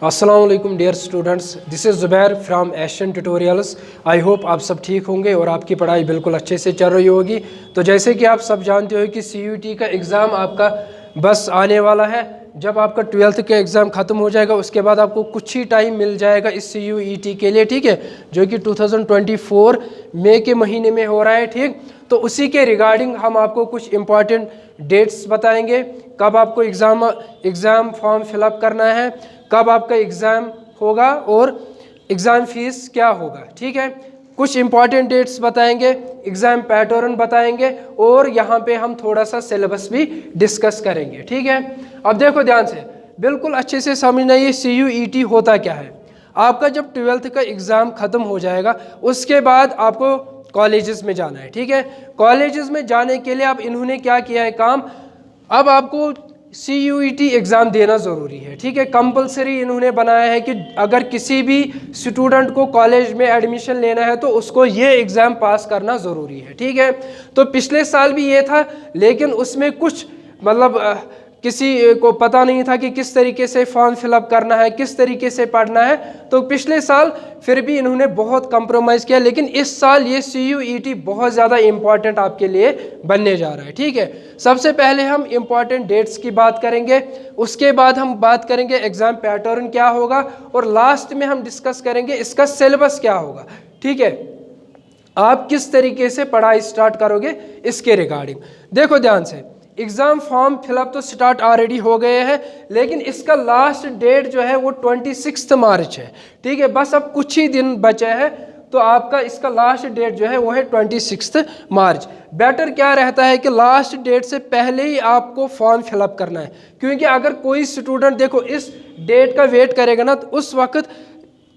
अस्सलाम वालेकुम dear students, this is Zubair from Asian tutorials. I hope आप सब ठीक होंगे और आपकी पढ़ाई बिल्कुल अच्छे से चल रही होगी। तो जैसे कि आप सब जानते हो कि CUET का एग्ज़ाम आपका बस आने वाला है। जब आपका 12th का एग्ज़ाम ख़त्म हो जाएगा उसके बाद आपको कुछ ही टाइम मिल जाएगा इस CUET के लिए, ठीक है, जो कि 2024 मई के महीने में हो रहा है, ठीक। तो उसी के रिगार्डिंग हम आपको कुछ इम्पॉर्टेंट डेट्स बताएंगे, कब आपको एग्ज़ाम फॉर्म फिलअप करना है, कब आपका एग्ज़ाम होगा और एग्ज़ाम फीस क्या होगा, ठीक है। कुछ इंपॉर्टेंट डेट्स बताएंगे, एग्ज़ाम पैटर्न बताएंगे और यहाँ पे हम थोड़ा सा सिलेबस भी डिस्कस करेंगे, ठीक है। अब देखो ध्यान से, बिल्कुल अच्छे से समझना ये CUET होता क्या है। आपका जब 12th का एग्ज़ाम ख़त्म हो जाएगा उसके बाद आपको कॉलेजेस में जाना है, ठीक है। कॉलेजेस में जाने के लिए अब इन्होंने क्या किया है काम, अब आपको CUET एग्ज़ाम देना ज़रूरी है, ठीक है। कंपलसरी इन्होंने बनाया है कि अगर किसी भी स्टूडेंट को कॉलेज में एडमिशन लेना है तो उसको ये एग्ज़ाम पास करना ज़रूरी है, ठीक है। तो पिछले साल भी ये था, लेकिन उसमें कुछ मतलब किसी को पता नहीं था कि किस तरीके से फॉर्म फिलअप करना है, किस तरीके से पढ़ना है। तो पिछले साल फिर भी इन्होंने बहुत कंप्रोमाइज़ किया, लेकिन इस साल ये CUET बहुत ज़्यादा इम्पॉर्टेंट आपके लिए बनने जा रहा है, ठीक है। सबसे पहले हम इम्पॉर्टेंट डेट्स की बात करेंगे, उसके बाद हम बात करेंगे एग्ज़ाम पैटर्न क्या होगा और लास्ट में हम डिस्कस करेंगे इसका सिलेबस क्या होगा, ठीक है। आप किस तरीके से पढ़ाई स्टार्ट करोगे इसके रिगार्डिंग। देखो ध्यान से, एग्ज़ाम फॉर्म फिलअप तो स्टार्ट ऑलरेडी हो गए हैं, लेकिन इसका लास्ट डेट जो है वो 26 मार्च है, ठीक है। बस अब कुछ ही दिन बचे हैं, तो आपका इसका लास्ट डेट जो है वो है 26 मार्च। बेटर क्या रहता है कि लास्ट डेट से पहले ही आपको फॉर्म फिलअप करना है, क्योंकि अगर कोई स्टूडेंट देखो इस डेट का वेट करेगा ना तो उस वक्त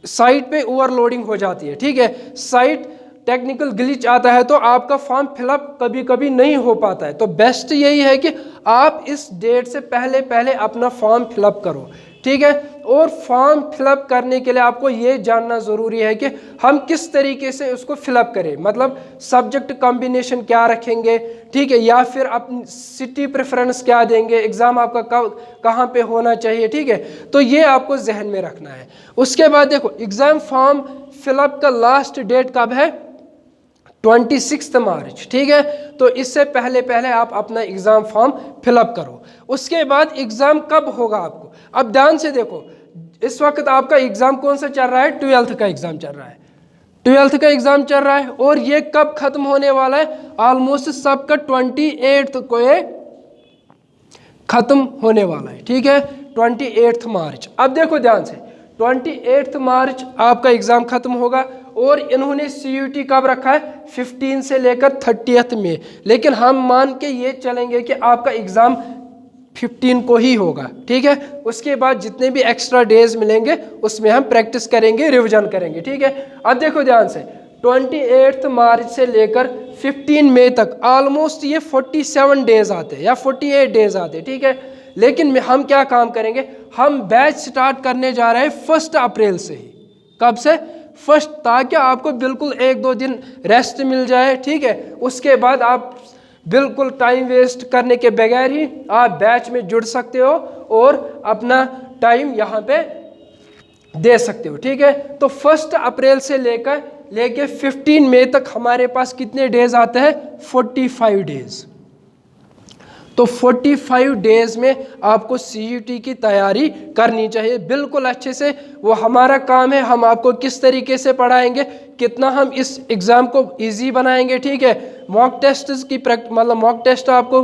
साइट पे ओवरलोडिंग हो जाती है, ठीक है। साइट टेक्निकल ग्लिच आता है तो आपका फॉर्म फिलअप कभी कभी नहीं हो पाता है। तो बेस्ट यही है कि आप इस डेट से पहले पहले अपना फॉर्म फिलअप करो, ठीक है। और फॉर्म फिलअप करने के लिए आपको ये जानना ज़रूरी है कि हम किस तरीके से उसको फिलअप करें, मतलब सब्जेक्ट कॉम्बिनेशन क्या रखेंगे, ठीक है, या फिर अपनी सिटी प्रेफरेंस क्या देंगे, एग्ज़ाम आपका कहाँ पे होना चाहिए, ठीक है। तो ये आपको जहन में रखना है। उसके बाद देखो एग्ज़ाम फॉर्म फिलअप का लास्ट डेट कब है, 26 मार्च, ठीक है। तो इससे पहले पहले आप अपना एग्ज़ाम फॉर्म फिलअप करो। उसके बाद एग्ज़ाम कब होगा आपको, अब ध्यान से देखो, इस वक्त आपका एग्ज़ाम कौन सा चल रहा है, 12th का एग्ज़ाम चल रहा है, 12th का एग्ज़ाम चल रहा है। और ये कब ख़त्म होने वाला है, ऑलमोस्ट सबका 28 को ये ख़त्म होने वाला है, ठीक है, 28 मार्च। अब देखो ध्यान से, 28 मार्च आपका एग्ज़ाम ख़त्म होगा और इन्होंने CUET कब रखा है, 15 से लेकर 30 में। लेकिन हम मान के ये चलेंगे कि आपका एग्ज़ाम 15 को ही होगा, ठीक है। उसके बाद जितने भी एक्स्ट्रा डेज मिलेंगे उसमें हम प्रैक्टिस करेंगे, रिवीजन करेंगे, ठीक है। अब देखो ध्यान से, 28 मार्च से लेकर 15 मई तक ऑलमोस्ट ये 47 डेज आते हैं या 48 डेज आते हैं, ठीक है। लेकिन हम क्या काम करेंगे, हम बैच स्टार्ट करने जा रहे हैं 1 अप्रैल से ही। कब से, 1, ताकि आपको बिल्कुल 1-2 दिन रेस्ट मिल जाए, ठीक है। उसके बाद आप बिल्कुल टाइम वेस्ट करने के बगैर ही आप बैच में जुड़ सकते हो और अपना टाइम यहाँ पे दे सकते हो, ठीक है। तो 1 अप्रैल से लेके 15 मई तक हमारे पास कितने डेज आते हैं, 45 डेज। तो 45 डेज में आपको CUET की तैयारी करनी चाहिए बिल्कुल अच्छे से। वो हमारा काम है, हम आपको किस तरीके से पढ़ाएंगे, कितना हम इस एग्ज़ाम को इजी बनाएंगे, ठीक है। मॉक टेस्ट की मतलब मॉक टेस्ट आपको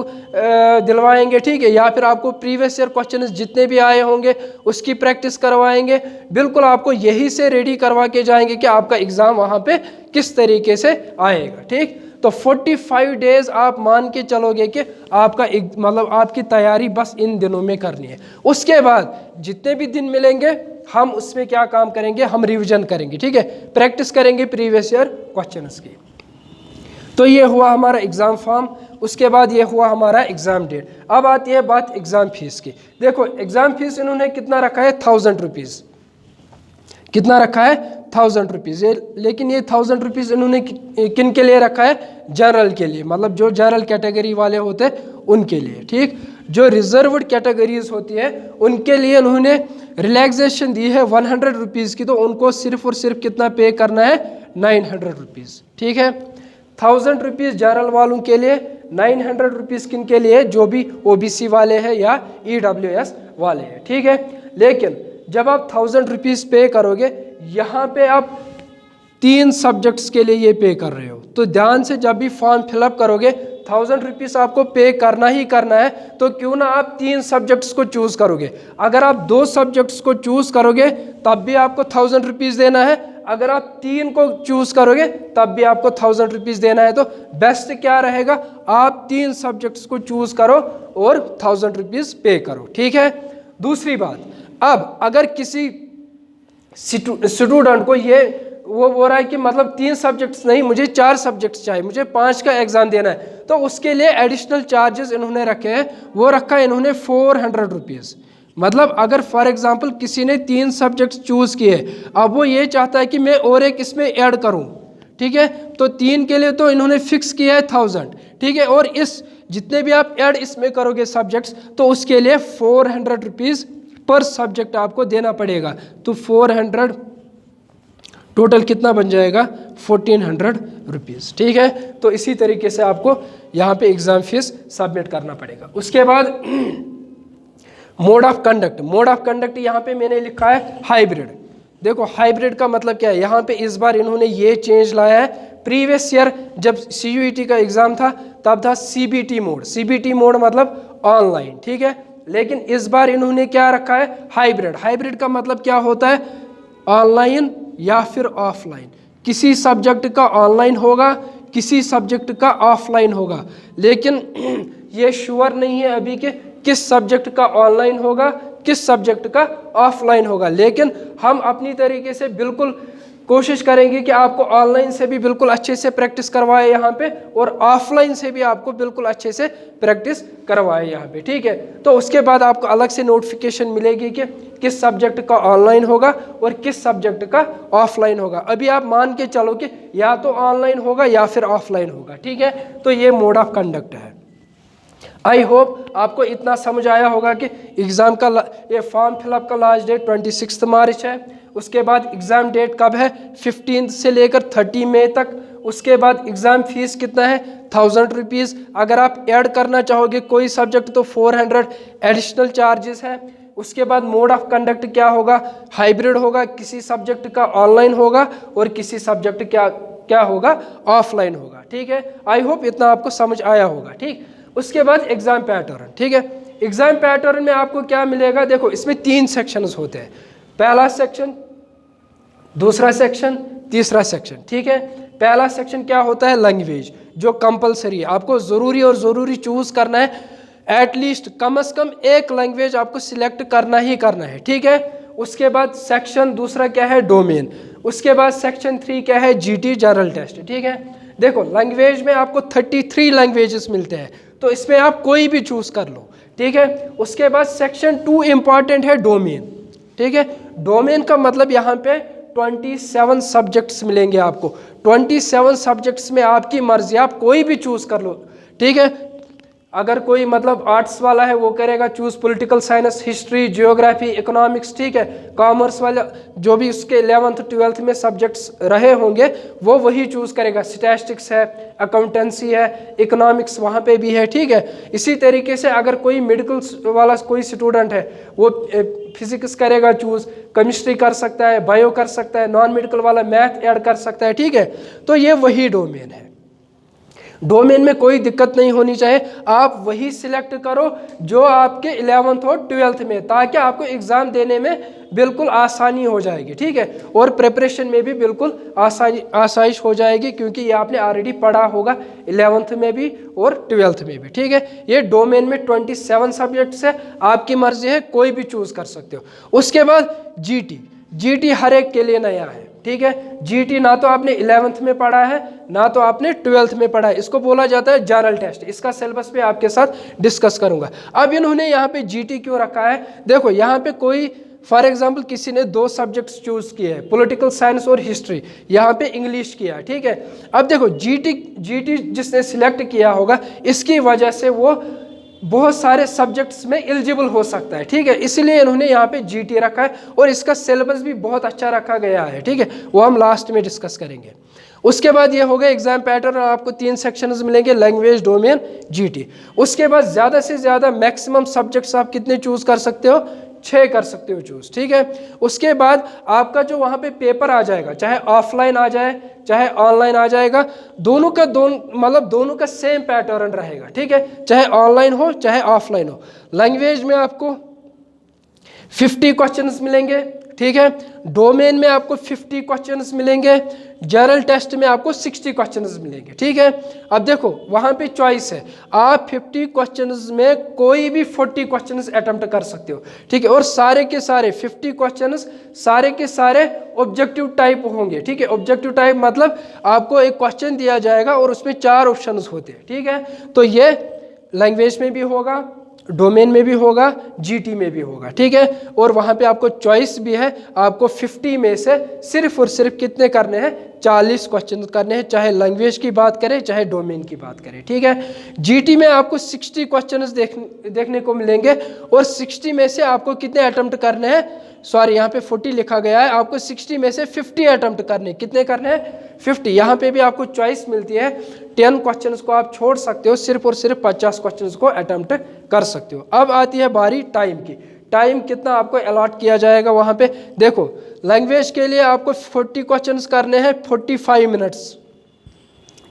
दिलवाएंगे, ठीक है, या फिर आपको प्रीवियस ईयर क्वेश्चन जितने भी आए होंगे उसकी प्रैक्टिस करवाएंगे। बिल्कुल आपको यही से रेडी करवा के जाएंगे कि आपका एग्ज़ाम वहाँ पे किस तरीके से आएगा, ठीक। तो 45 डेज आप मान के चलोगे कि आपका मतलब आपकी तैयारी बस इन दिनों में करनी है। उसके बाद जितने भी दिन मिलेंगे हम उसमें क्या काम करेंगे, हम रिवीजन करेंगे, ठीक है, प्रैक्टिस करेंगे प्रीवियस ईयर क्वेश्चंस की। तो ये हुआ हमारा एग्ज़ाम फॉर्म, उसके बाद ये हुआ हमारा एग्ज़ाम डेट। अब आती है बात एग्ज़ाम फीस की। देखो एग्ज़ाम फीस इन्होंने कितना रखा है, 1000 रुपीज़। कितना रखा है, 1000 रुपीज़। लेकिन ये 1000 रुपीज़ इन्होंने किन के लिए रखा है, जनरल के लिए, मतलब जो जनरल कैटेगरी वाले होते हैं उनके लिए, ठीक। जो रिजर्व्ड कैटेगरीज होती है उनके लिए उन्होंने रिलैक्सेशन दी है 100 रुपीज़ की, तो उनको सिर्फ और सिर्फ कितना पे करना है 900 रुपीज़। ठीक है, 1000 रुपीज़ जनरल वालों के लिए, 900 रुपीज़ किन के लिए, जो भी ओबीसी वाले हैं या ईडब्ल्यूएस वाले हैं। ठीक है, लेकिन जब आप 1000 रुपीज़ पे करोगे, यहाँ पे आप 3 सब्जेक्ट्स के लिए ये पे कर रहे हो, तो ध्यान से जब भी फॉर्म फिलअप करोगे 1000 रुपीज़ आपको पे करना ही करना है, तो क्यों ना आप 3 सब्जेक्ट्स को चूज़ करोगे। अगर आप 2 सब्जेक्ट्स को चूज़ करोगे तब भी आपको 1000 रुपीज़ देना है, अगर आप 3 को चूज़ करोगे तब भी आपको 1000 रुपीज़ देना है। तो बेस्ट क्या रहेगा, आप 3 सब्जेक्ट्स को चूज़ करो और 1000 रुपीज़ पे करो। ठीक है, दूसरी बात, अब अगर किसी स्टूडेंट को ये वो बोल रहा है कि मतलब 3 सब्जेक्ट्स नहीं, मुझे 4 सब्जेक्ट्स चाहिए, मुझे 5 का एग्जाम देना है, तो उसके लिए एडिशनल चार्जेस इन्होंने रखे हैं, वो रखा है इन्होंने 400 रुपीज़। मतलब अगर फॉर एग्जांपल किसी ने 3 सब्जेक्ट्स चूज़ किए, अब वो ये चाहता है कि मैं और एक इसमें ऐड करूं, ठीक है, तो 3 के लिए तो इन्होंने फिक्स किया है 1000। ठीक है, और इस जितने भी आप ऐड इसमें करोगे सब्जेक्ट्स, तो उसके लिए 400 रुपीज़ पर सब्जेक्ट आपको देना पड़ेगा। तो 400 टोटल कितना बन जाएगा, 1400 रुपीज़। ठीक है, तो इसी तरीके से आपको यहाँ पे एग्ज़ाम फीस सबमिट करना पड़ेगा। उसके बाद mode of conduct, mode of conduct यहाँ पे मैंने लिखा है हाइब्रिड। देखो हाइब्रिड का मतलब क्या है, यहाँ पे इस बार इन्होंने ये चेंज लाया है। प्रीवियस ईयर जब CUET का एग्ज़ाम था तब था CBT मोड, CBT मोड मतलब ऑनलाइन। ठीक है, लेकिन इस बार इन्होंने क्या रखा है, हाइब्रिड। हाइब्रिड का मतलब क्या होता है, ऑनलाइन या फिर ऑफलाइन, किसी सब्जेक्ट का ऑनलाइन होगा, किसी सब्जेक्ट का ऑफलाइन होगा, लेकिन ये श्योर नहीं है अभी कि किस सब्जेक्ट का ऑनलाइन होगा, किस सब्जेक्ट का ऑफलाइन होगा। लेकिन हम अपनी तरीके से बिल्कुल कोशिश करेंगे कि आपको ऑनलाइन से भी बिल्कुल अच्छे से प्रैक्टिस करवाए यहाँ पे, और ऑफलाइन से भी आपको बिल्कुल अच्छे से प्रैक्टिस करवाए यहाँ पे। ठीक है, तो उसके बाद आपको अलग से नोटिफिकेशन मिलेगी कि किस सब्जेक्ट का ऑनलाइन होगा और किस सब्जेक्ट का ऑफलाइन होगा। अभी आप मान के चलो कि या तो ऑनलाइन होगा या फिर ऑफलाइन होगा। ठीक है, तो ये मोड ऑफ कंडक्ट है। आई होप आपको इतना समझ आया होगा कि एग्ज़ाम का ये फॉर्म फिलअप का लास्ट डेट 26 मार्च है। उसके बाद एग्ज़ाम डेट कब है, 15 से लेकर 30 मई तक। उसके बाद एग्ज़ाम फीस कितना है, 1000 रुपीज़। अगर आप ऐड करना चाहोगे कोई सब्जेक्ट तो 400 एडिशनल चार्जेस है। उसके बाद मोड ऑफ कंडक्ट क्या होगा, हाइब्रिड होगा, किसी सब्जेक्ट का ऑनलाइन होगा और किसी सब्जेक्ट क्या होगा, ऑफलाइन होगा। ठीक है, आई होप इतना आपको समझ आया होगा। ठीक, उसके बाद एग्ज़ाम पैटर्न। ठीक है, एग्ज़ाम पैटर्न में आपको क्या मिलेगा, देखो इसमें 3 सेक्शंस होते हैं, पहला सेक्शन, दूसरा सेक्शन, तीसरा सेक्शन। ठीक है, पहला सेक्शन क्या होता है, लैंग्वेज, जो कंपलसरी है, आपको ज़रूरी और ज़रूरी चूज़ करना है, एटलीस्ट कम से कम एक लैंग्वेज आपको सिलेक्ट करना ही करना है। ठीक है, उसके बाद सेक्शन दूसरा क्या है, डोमेन। उसके बाद सेक्शन 3 क्या है, GT जनरल टेस्ट। ठीक है, देखो लैंग्वेज में आपको 33 लैंग्वेजेस मिलते हैं, तो इसमें आप कोई भी चूज़ कर लो। ठीक है, उसके बाद सेक्शन 2 इम्पॉर्टेंट है, डोमेन। ठीक है, डोमेन का मतलब यहाँ पे 27 सब्जेक्ट्स मिलेंगे आपको। 27 सब्जेक्ट्स में आपकी मर्जी, आप कोई भी चूज़ कर लो। ठीक है, अगर कोई मतलब आर्ट्स वाला है वो करेगा choose political science, history, geography, economics. ठीक है, कॉमर्स वाला जो भी उसके 11th 12th में सब्जेक्ट्स रहे होंगे वो वही चूज़ करेगा। स्टैटिस्टिक्स है, अकाउंटेंसी है, इकोनॉमिक्स वहाँ पे भी है। ठीक है, इसी तरीके से अगर कोई मेडिकल वाला कोई स्टूडेंट है वो फिजिक्स करेगा चूज़, केमिस्ट्री कर सकता है, बायो कर सकता है, नॉन मेडिकल वाला मैथ ऐड कर सकता है। ठीक है, तो ये वही डोमेन है। डोमेन में कोई दिक्कत नहीं होनी चाहिए, आप वही सिलेक्ट करो जो आपके 11th और 12th में, ताकि आपको एग्ज़ाम देने में बिल्कुल आसानी हो जाएगी। ठीक है, और प्रिपरेशन में भी बिल्कुल आसाइश हो जाएगी, क्योंकि ये आपने ऑलरेडी पढ़ा होगा 11th में भी और 12th में भी। ठीक है, ये डोमेन में 27 सब्जेक्ट्स है, आपकी मर्जी है, कोई भी चूज़ कर सकते हो। उसके बाद GT हर एक के लिए नया है। ठीक है, GT ना तो आपने 11th में पढ़ा है ना तो आपने 12th में पढ़ा है, इसको बोला जाता है जनरल टेस्ट। इसका सिलेबस पे आपके साथ डिस्कस करूंगा। अब इन्होंने यहाँ पे GT क्यों रखा है, देखो यहाँ पे कोई फॉर एग्जांपल किसी ने 2 सब्जेक्ट्स चूज किए हैं, पॉलिटिकल साइंस और हिस्ट्री, यहाँ पे इंग्लिश किया है। ठीक है, अब देखो GT जिसने सिलेक्ट किया होगा इसकी वजह से वो बहुत सारे सब्जेक्ट्स में एलिजिबल हो सकता है, ठीक है, इसलिए इन्होंने यहाँ पे जीटी रखा है और इसका सिलेबस भी बहुत अच्छा रखा गया है, ठीक है, वो हम लास्ट में डिस्कस करेंगे। उसके बाद ये हो गया एग्जाम पैटर्न, आपको 3 सेक्शंस मिलेंगे, लैंग्वेज, डोमेन, जीटी। उसके बाद ज़्यादा से ज़्यादा मैक्सिमम सब्जेक्ट्स आप कितने चूज़ कर सकते हो, 6 कर सकते हो चूज़, ठीक है। उसके बाद आपका जो वहाँ पे पेपर आ जाएगा, चाहे ऑफलाइन आ जाए चाहे ऑनलाइन आ जाएगा, दोनों का सेम पैटर्न रहेगा, ठीक है, चाहे ऑनलाइन हो चाहे ऑफलाइन हो। लैंग्वेज में आपको 50 क्वेश्चंस मिलेंगे, ठीक है, डोमेन में आपको 50 क्वेश्चंस मिलेंगे, जनरल टेस्ट में आपको 60 क्वेश्चंस मिलेंगे, ठीक है। अब देखो वहाँ पे चॉइस है, आप 50 क्वेश्चंस में कोई भी 40 क्वेश्चंस अटेम्प्ट कर सकते हो, ठीक है, और सारे के सारे 50 क्वेश्चंस सारे के सारे ऑब्जेक्टिव टाइप होंगे, ठीक है। ऑब्जेक्टिव टाइप मतलब आपको एक क्वेश्चन दिया जाएगा और उसमें 4 ऑप्शंस होते हैं, ठीक है। तो ये लैंग्वेज में भी होगा, डोमेन में भी होगा, जीटी में भी होगा, ठीक है। और वहाँ पे आपको चॉइस भी है, आपको 50 में से सिर्फ और सिर्फ कितने करने हैं, 40 क्वेश्चन करने हैं, चाहे लैंग्वेज की बात करें चाहे डोमेन की बात करें, ठीक है। जीटी में आपको 60 क्वेश्चन देखने को मिलेंगे और 60 में से आपको कितने अटेम्प्ट करने हैं, सॉरी यहाँ पे 40 लिखा गया है, आपको 60 में से 50 अटेम्प्ट करने, कितने करने हैं, 50। यहाँ पे भी आपको चॉइस मिलती है, 10 क्वेश्चंस को आप छोड़ सकते हो, सिर्फ और सिर्फ 50 क्वेश्चंस को अटेम्प्ट कर सकते हो। अब आती है बारी टाइम की, टाइम कितना आपको अलॉट किया जाएगा वहाँ पे। देखो लैंग्वेज के लिए आपको 40 क्वेश्चंस करने हैं 45 मिनट्स,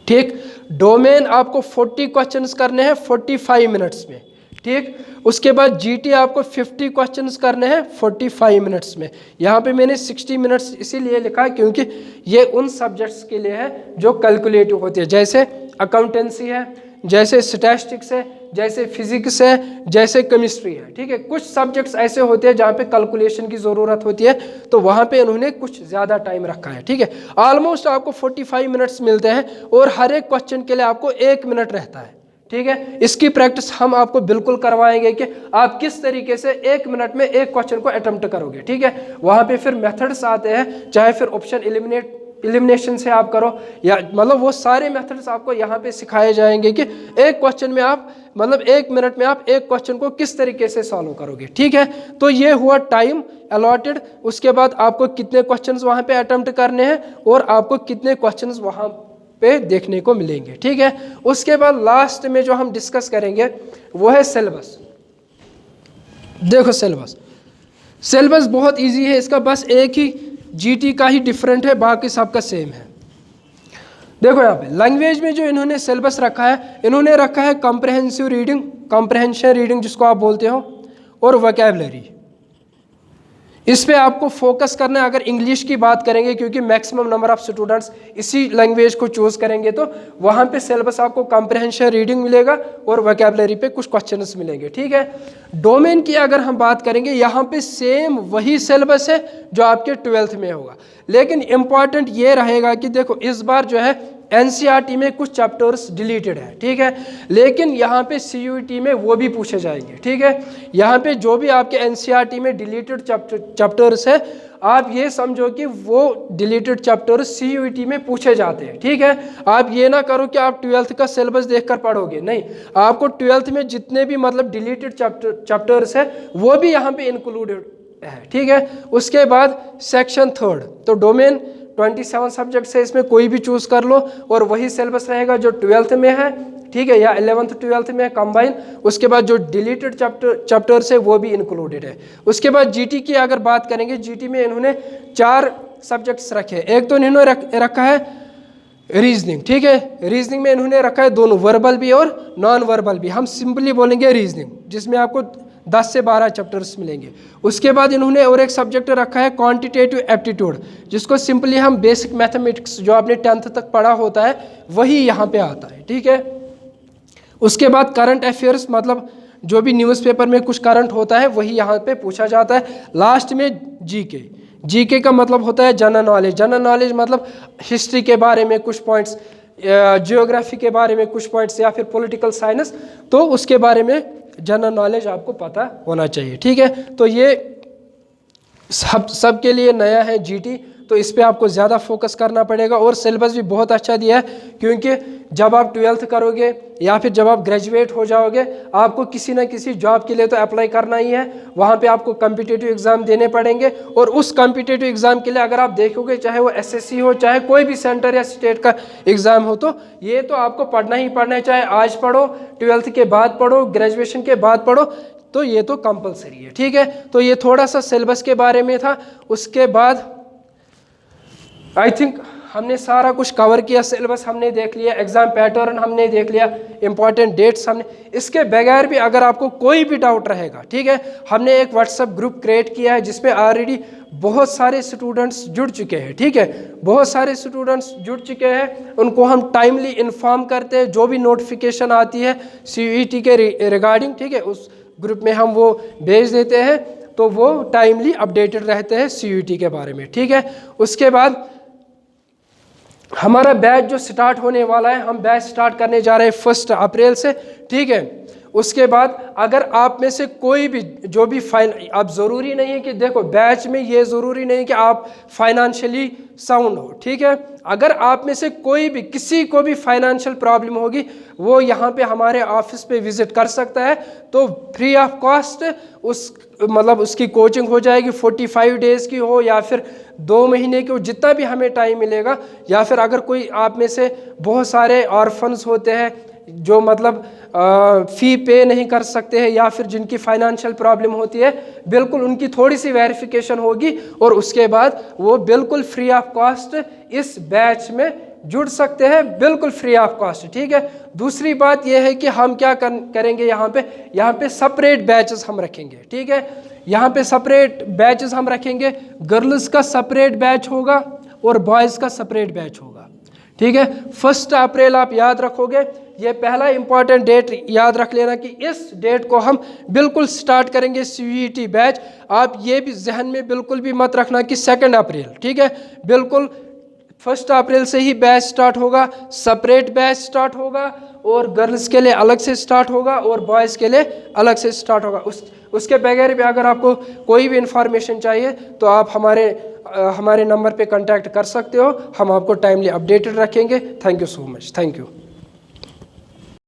ठीक। डोमेन आपको 40 क्वेश्चंस करने हैं 45 मिनट्स में, ठीक। उसके बाद जीटी आपको 50 क्वेश्चंस करने हैं 45 मिनट्स में। यहाँ पे मैंने 60 मिनट्स इसीलिए लिखा है क्योंकि ये उन सब्जेक्ट्स के लिए है जो कैलकुलेटिव होती है, जैसे अकाउंटेंसी है, जैसे स्टैटिस्टिक्स है, जैसे फिजिक्स है, जैसे केमिस्ट्री है, ठीक है। कुछ सब्जेक्ट्स ऐसे होते हैं जहाँ पे कैलकुलेशन की ज़रूरत होती है, तो वहाँ पे उन्होंने कुछ ज़्यादा टाइम रखा है, ठीक है। ऑलमोस्ट आपको 45 मिनट्स मिलते हैं और हर एक क्वेश्चन के लिए आपको 1 मिनट रहता है, ठीक है। इसकी प्रैक्टिस हम आपको बिल्कुल करवाएंगे कि आप किस तरीके से 1 मिनट में एक क्वेश्चन को अटेम्प्ट करोगे, ठीक है। वहाँ पे फिर मेथड्स आते हैं, चाहे फिर ऑप्शन एलिमिनेशन से आप करो या मतलब वो सारे मेथड्स आपको यहाँ पे सिखाए जाएंगे कि एक क्वेश्चन में आप 1 मिनट में आप एक क्वेश्चन को किस तरीके से सॉल्व करोगे, ठीक है। तो ये हुआ टाइम अलॉटेड। उसके बाद आपको कितने क्वेश्चंस वहाँ पे अटेम्प्ट करने हैं और आपको कितने क्वेश्चंस वहाँ पे देखने को मिलेंगे, ठीक है। उसके बाद लास्ट में जो हम डिस्कस करेंगे वो है सिलेबस। देखो सिलेबस बहुत इजी है, इसका बस एक ही जीटी का ही डिफरेंट है, बाकी सबका सेम है। देखो यहाँ पे लैंग्वेज में जो इन्होंने सिलेबस रखा है, इन्होंने रखा है कॉम्प्रहेंसिव रीडिंग, कॉम्प्रहेंशन रीडिंग जिसको आप बोलते हो, और वोकैबुलरी। इस पे आपको फोकस करना है अगर इंग्लिश की बात करेंगे, क्योंकि मैक्सिमम नंबर ऑफ स्टूडेंट्स इसी लैंग्वेज को चूज करेंगे, तो वहाँ पे सिलेबस आपको कॉम्प्रहेंशन रीडिंग मिलेगा और वोकैबुलरी पे कुछ क्वेश्चंस मिलेंगे, ठीक है। डोमेन की अगर हम बात करेंगे, यहाँ पे सेम वही सिलेबस है जो आपके 12th में होगा, लेकिन इम्पॉर्टेंट ये रहेगा कि देखो इस बार जो है एनसीईआरटी में कुछ चैप्टर्स डिलीटेड है, ठीक है, लेकिन यहाँ पे सीयूईटी में वो भी पूछे जाएंगे, ठीक है। यहाँ पे जो भी आपके एनसीईआरटी में डिलीटेड चैप्टर्स है, आप ये समझो कि वो डिलीटेड चैप्टर्स सीयूईटी में पूछे जाते हैं, ठीक है। आप ये ना करो कि आप 12th का सिलेबस देखकर पढ़ोगे, नहीं, आपको 12th में जितने भी डिलीटेड चैप्टर्स है वो भी यहाँ पे इंक्लूडेड है, ठीक है। उसके बाद सेक्शन 3rd, तो डोमेन 27 सब्जेक्ट्स है, इसमें कोई भी चूज कर लो और वही सिलेबस रहेगा जो 12th में है, ठीक है, या 11th 12th में कंबाइन। उसके बाद जो डिलीटेड चैप्टर्स है वो भी इंक्लूडेड है। उसके बाद जीटी की अगर बात करेंगे, जीटी में इन्होंने 4 सब्जेक्ट्स रखे हैं। एक तो इन्होंने रखा है रीजनिंग, ठीक है, रीजनिंग में इन्होंने रखा है दोनों, वर्बल भी और नॉन वर्बल भी, हम सिंपली बोलेंगे रीजनिंग, जिसमें आपको 10 से 12 चैप्टर्स मिलेंगे। उसके बाद इन्होंने और एक सब्जेक्ट रखा है क्वांटिटेटिव एप्टीट्यूड, जिसको सिंपली हम बेसिक मैथमेटिक्स जो आपने 10th तक पढ़ा होता है वही यहाँ पे आता है, ठीक है। उसके बाद करंट अफेयर्स, मतलब जो भी न्यूज़पेपर में कुछ करंट होता है वही यहाँ पे पूछा जाता है। लास्ट में जीके का मतलब होता है जनरल नॉलेज। जनरल नॉलेज मतलब हिस्ट्री के बारे में कुछ पॉइंट्स, जियोग्राफी के बारे में कुछ पॉइंट्स, या फिर पॉलिटिकल साइंस, तो उसके बारे में जनरल नॉलेज आपको पता होना चाहिए, ठीक है। तो ये सब के लिए नया है जीटी, तो इस पे आपको ज़्यादा फोकस करना पड़ेगा। और सिलेबस भी बहुत अच्छा दिया है, क्योंकि जब आप 12th करोगे या फिर जब आप ग्रेजुएट हो जाओगे, आपको किसी ना किसी जॉब के लिए तो अप्लाई करना ही है। वहाँ पे आपको कॉम्पिटिटिव एग्ज़ाम देने पड़ेंगे, और उस कॉम्पिटिटिव एग्ज़ाम के लिए अगर आप देखोगे, चाहे वो SSC हो, चाहे कोई भी सेंटर या स्टेट का एग्ज़ाम हो, तो ये तो आपको पढ़ना ही पढ़ना है। चाहे आज पढ़ो, 12th के बाद पढ़ो, ग्रेजुएशन के बाद पढ़ो, तो ये तो कंपलसरी है। ठीक है, तो ये थोड़ा सा सिलेबस के बारे में था। उसके बाद आई थिंक हमने सारा कुछ कवर किया। सिलेबस हमने देख लिया, एग्ज़ाम पैटर्न हमने देख लिया, इंपॉर्टेंट डेट्स हमने। इसके बगैर भी अगर आपको कोई भी डाउट रहेगा, ठीक है, हमने एक व्हाट्सएप ग्रुप क्रिएट किया है जिसमें ऑलरेडी बहुत सारे स्टूडेंट्स जुड़ चुके हैं। ठीक है, बहुत सारे स्टूडेंट्स जुड़ चुके हैं, उनको हम टाइमली इन्फॉर्म करते हैं। जो भी नोटिफिकेशन आती है CUET के रिगार्डिंग, ठीक है, उस ग्रुप में हम वो भेज देते हैं, तो वो टाइमली अपडेटेड रहते हैं CUET के बारे में। ठीक है, उसके बाद हमारा बैच जो स्टार्ट होने वाला है, हम बैच स्टार्ट करने जा रहे हैं 1 अप्रैल से। ठीक है, उसके बाद अगर आप में से कोई भी जो भी अब ज़रूरी नहीं है कि देखो बैच में ये ज़रूरी नहीं कि आप फाइनेंशियली साउंड हो। ठीक है, अगर आप में से कोई भी किसी को भी फाइनेंशियल प्रॉब्लम होगी, वो यहाँ पे हमारे ऑफिस पे विज़िट कर सकता है। तो फ्री ऑफ कॉस्ट उसकी कोचिंग हो जाएगी। 45 डेज़ की हो या फिर 2 महीने की हो, जितना भी हमें टाइम मिलेगा। या फिर अगर कोई आप में से बहुत सारे ऑर्फन्स होते हैं जो फ़ी पे नहीं कर सकते हैं, या फिर जिनकी फाइनेंशियल प्रॉब्लम होती है, बिल्कुल उनकी थोड़ी सी वेरिफिकेशन होगी, और उसके बाद वो बिल्कुल फ्री ऑफ कॉस्ट इस बैच में जुड़ सकते हैं, बिल्कुल फ्री ऑफ कॉस्ट। ठीक है, दूसरी बात यह है कि हम क्या करेंगे, यहाँ पे सेपरेट बैचेस हम रखेंगे। ठीक है, यहाँ पे सेपरेट बैचेस हम रखेंगे। गर्ल्स का सेपरेट बैच होगा और बॉयज़ का सेपरेट बैच होगा। ठीक है, 1 अप्रैल आप याद रखोगे, ये पहला इंपॉर्टेंट डेट याद रख लेना कि इस डेट को हम बिल्कुल स्टार्ट करेंगे CUET बैच। आप ये भी जहन में बिल्कुल भी मत रखना कि 2 अप्रैल। ठीक है, बिल्कुल 1 अप्रैल से ही बैच स्टार्ट होगा, सेपरेट बैच स्टार्ट होगा, और गर्ल्स के लिए अलग से स्टार्ट होगा और बॉयज़ के लिए अलग से स्टार्ट होगा। उसके बगैर भी अगर आपको कोई भी इंफॉर्मेशन चाहिए तो आप हमारे नंबर पे कांटेक्ट कर सकते हो, हम आपको टाइमली अपडेटेड रखेंगे। Thank you so much, thank you.